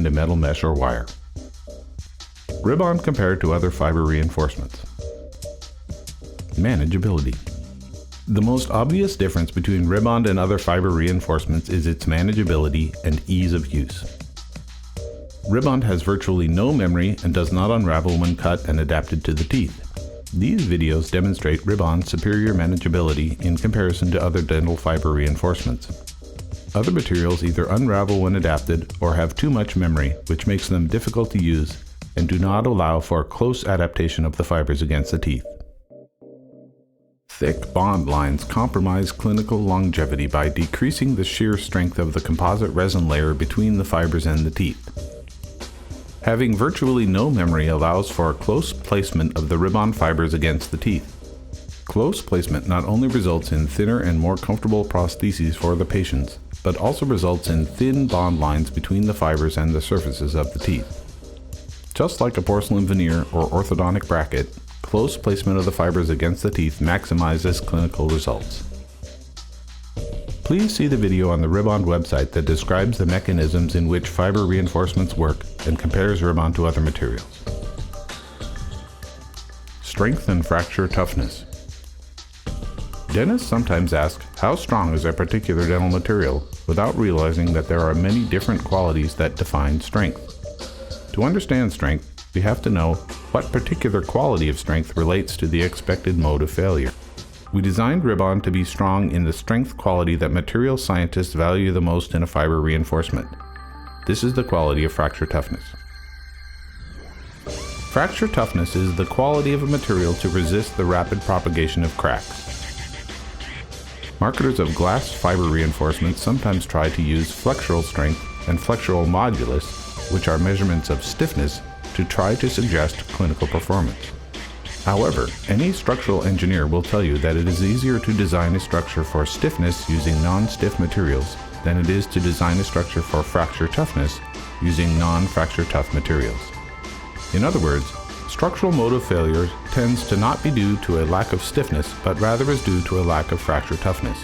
a metal mesh or wire. Rib-on compared to other fiber reinforcements. Manageability. The most obvious difference between rib-on and other fiber reinforcements is its manageability and ease of use. Rib-on has virtually no memory and does not unravel when cut and adapted to the teeth. These videos demonstrate rib-on's superior manageability in comparison to other dental fiber reinforcements. Other materials either unravel when adapted or have too much memory, which makes them difficult to use and do not allow for close adaptation of the fibers against the teeth. Thick bond lines compromise clinical longevity by decreasing the shear strength of the composite resin layer between the fibers and the teeth. Having virtually no memory allows for close placement of the rib-on fibers against the teeth. Close placement not only results in thinner and more comfortable prostheses for the patients, but also results in thin bond lines between the fibers and the surfaces of the teeth. Just like a porcelain veneer or orthodontic bracket, close placement of the fibers against the teeth maximizes clinical results. Please see the video on the rib-on website that describes the mechanisms in which fiber reinforcements work and compares rib-on to other materials. Strength and fracture toughness. Dentists sometimes ask, how strong is a particular dental material, without realizing that there are many different qualities that define strength. To understand strength, we have to know what particular quality of strength relates to the expected mode of failure. We designed rib-on to be strong in the strength quality that material scientists value the most in a fiber reinforcement. This is the quality of fracture toughness. Fracture toughness is the quality of a material to resist the rapid propagation of cracks. Marketers of glass fiber reinforcements sometimes try to use flexural strength and flexural modulus, which are measurements of stiffness, to try to suggest clinical performance. However, any structural engineer will tell you that it is easier to design a structure for stiffness using non-stiff materials than it is to design a structure for fracture toughness using non-fracture tough materials. In other words, structural mode of failure tends to not be due to a lack of stiffness, but rather is due to a lack of fracture toughness.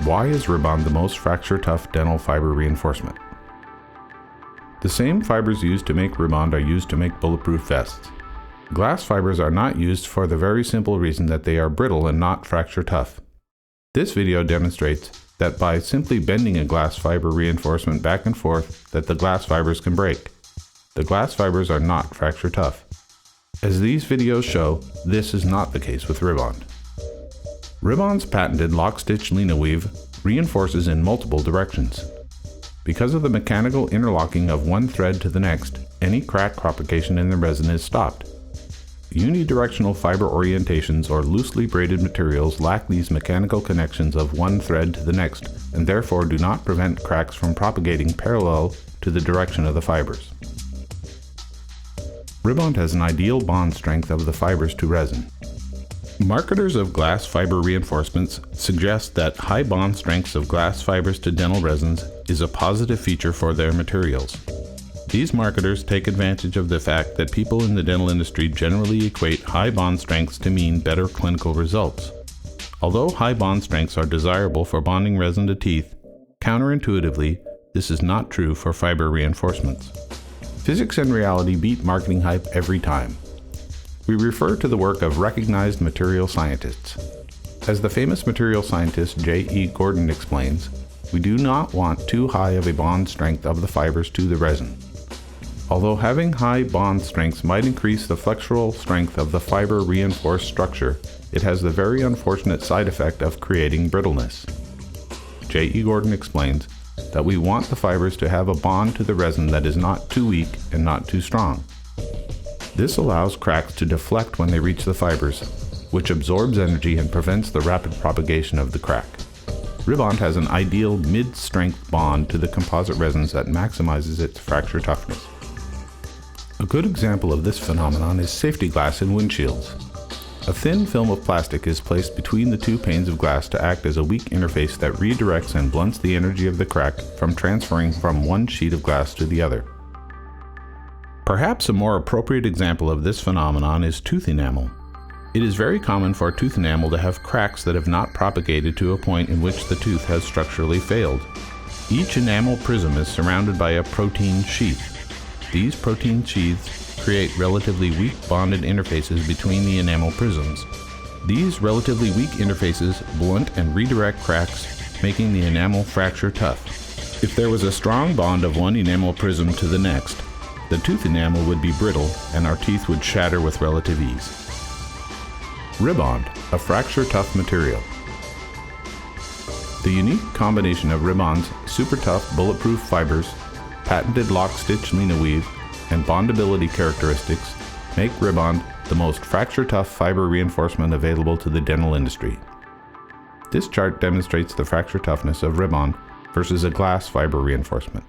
Why is rib-on the most fracture tough dental fiber reinforcement? The same fibers used to make rib-on are used to make bulletproof vests. Glass fibers are not used for the very simple reason that they are brittle and not fracture tough. This video demonstrates that by simply bending a glass fiber reinforcement back and forth that the glass fibers can break. The glass fibers are not fracture tough. As these videos show, this is not the case with rib-on. Rib-on's patented lock-stitch leno weave reinforces in multiple directions. Because of the mechanical interlocking of one thread to the next, any crack propagation in the resin is stopped. Unidirectional fiber orientations or loosely braided materials lack these mechanical connections of one thread to the next and therefore do not prevent cracks from propagating parallel to the direction of the fibers. Rib-on has an ideal bond strength of the fibers to resin. Marketers of glass fiber reinforcements suggest that high bond strengths of glass fibers to dental resins is a positive feature for their materials. These marketers take advantage of the fact that people in the dental industry generally equate high bond strengths to mean better clinical results. Although high bond strengths are desirable for bonding resin to teeth, counterintuitively, this is not true for fiber reinforcements. Physics and reality beat marketing hype every time. We refer to the work of recognized material scientists. As the famous material scientist J.E. Gordon explains, we do not want too high of a bond strength of the fibers to the resin. Although having high bond strengths might increase the flexural strength of the fiber reinforced structure, it has the very unfortunate side effect of creating brittleness. J.E. Gordon explains that we want the fibers to have a bond to the resin that is not too weak and not too strong. This allows cracks to deflect when they reach the fibers, which absorbs energy and prevents the rapid propagation of the crack. Rib-on has an ideal mid-strength bond to the composite resins that maximizes its fracture toughness. A good example of this phenomenon is safety glass in windshields. A thin film of plastic is placed between the two panes of glass to act as a weak interface that redirects and blunts the energy of the crack from transferring from one sheet of glass to the other. Perhaps a more appropriate example of this phenomenon is tooth enamel. It is very common for tooth enamel to have cracks that have not propagated to a point in which the tooth has structurally failed. Each enamel prism is surrounded by a protein sheath. These protein sheaths create relatively weak bonded interfaces between the enamel prisms. These relatively weak interfaces blunt and redirect cracks, making the enamel fracture tough. If there was a strong bond of one enamel prism to the next, the tooth enamel would be brittle and our teeth would shatter with relative ease. Ribond, a fracture-tough material. The unique combination of Ribond's super tough bulletproof fibers, patented lock-stitch leno weave, and bondability characteristics make Ribond the most fracture-tough fiber reinforcement available to the dental industry. This chart demonstrates the fracture toughness of Ribond versus a glass fiber reinforcement.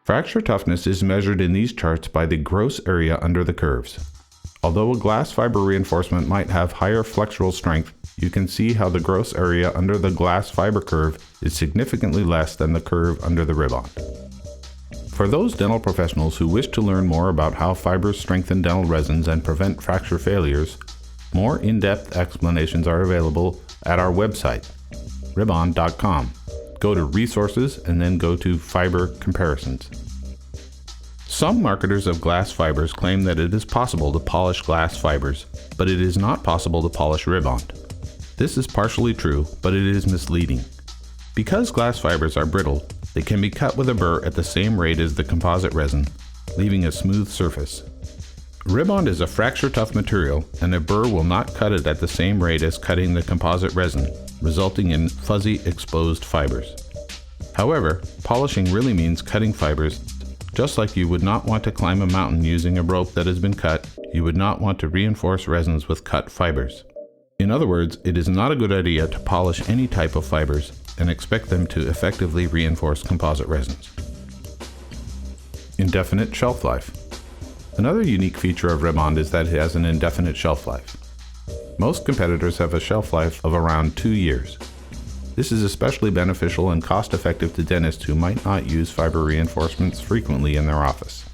Fracture toughness is measured in these charts by the gross area under the curves. Although a glass fiber reinforcement might have higher flexural strength, you can see how the gross area under the glass fiber curve is significantly less than the curve under the Ribond. For those dental professionals who wish to learn more about how fibers strengthen dental resins and prevent fracture failures, more in-depth explanations are available at our website, ribond.com. Go to Resources and then go to Fiber Comparisons. Some marketers of glass fibers claim that it is possible to polish glass fibers, but it is not possible to polish Ribond. This is partially true, but it is misleading. Because glass fibers are brittle, they can be cut with a burr at the same rate as the composite resin, leaving a smooth surface. Ribond is a fracture-tough material, and a burr will not cut it at the same rate as cutting the composite resin, resulting in fuzzy, exposed fibers. However, polishing really means cutting fibers. Just like you would not want to climb a mountain using a rope that has been cut, you would not want to reinforce resins with cut fibers. In other words, it is not a good idea to polish any type of fibers and expect them to effectively reinforce composite resins. Indefinite shelf life. Another unique feature of Ribond is that it has an indefinite shelf life. Most competitors have a shelf life of around 2 years. This is especially beneficial and cost-effective to dentists who might not use fiber reinforcements frequently in their office.